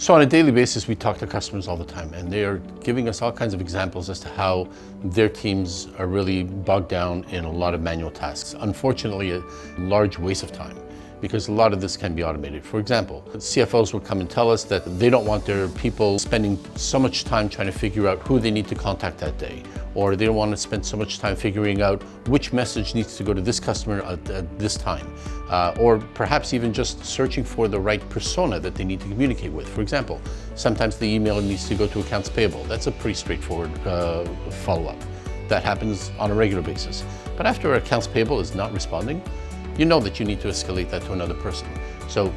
So on a daily basis, we talk to customers all the time, and they are giving us all kinds of examples as to how their teams are really bogged down in a lot of manual tasks. Unfortunately, a large waste of time, because a lot of this can be automated. For example, CFOs will come and tell us that they don't want their people spending so much time trying to figure out who they need to contact that day, or they don't want to spend so much time figuring out which message needs to go to this customer at this time, or perhaps even just searching for the right persona that they need to communicate with. For example, sometimes the email needs to go to accounts payable. That's a pretty straightforward follow-up. That happens on a regular basis. But after accounts payable is not responding, you know that you need to escalate that to another person. So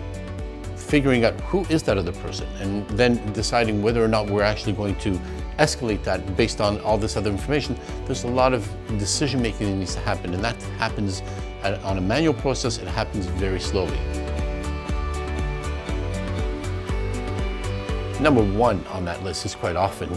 figuring out who is that other person and then deciding whether or not we're actually going to escalate that based on all this other information, there's a lot of decision making that needs to happen, and that happens on a manual process. It happens very slowly. Number one on that list is quite often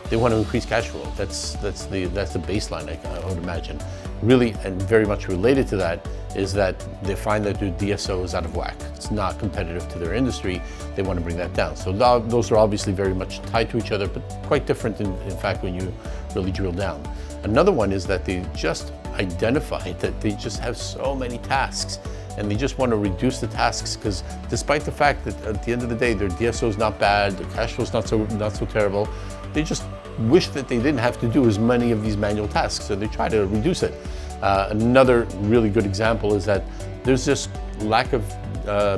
they want to increase cash flow. That's the baseline, I would imagine. Really, and very much related to that, is that they find that their DSO is out of whack. It's not competitive to their industry. They want to bring that down. So those are obviously very much tied to each other, but quite different in fact when you really drill down. Another one is that they just identify that they just have so many tasks, and they just want to reduce the tasks, because despite the fact that at the end of the day their DSO is not bad, their cash flow is not so terrible, they just wish that they didn't have to do as many of these manual tasks, so they try to reduce it. Another really good example is that there's just lack of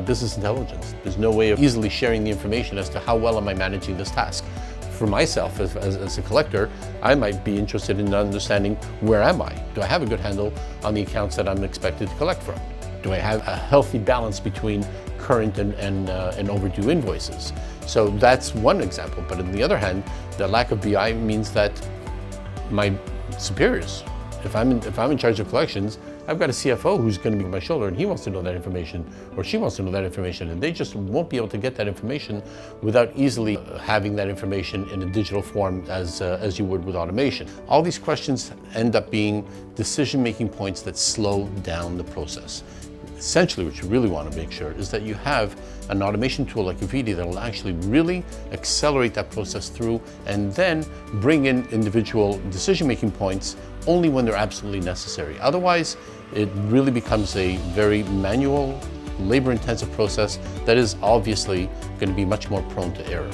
business intelligence. There's no way of easily sharing the information as to how well am I managing this task. For myself, as a collector, I might be interested in understanding where am I? Do I have a good handle on the accounts that I'm expected to collect from? Do I have a healthy balance between current and overdue invoices? So that's one example. But on the other hand, the lack of BI means that my superiors, if I'm in charge of collections, I've got a CFO who's going to be on my shoulder, and he wants to know that information, or she wants to know that information, and they just won't be able to get that information without easily having that information in a digital form as you would with automation. All these questions end up being decision-making points that slow down the process. Essentially, what you really want to make sure is that you have an automation tool like VD that will actually really accelerate that process through, and then bring in individual decision-making points only when they're absolutely necessary. Otherwise, it really becomes a very manual, labor-intensive process that is obviously going to be much more prone to error.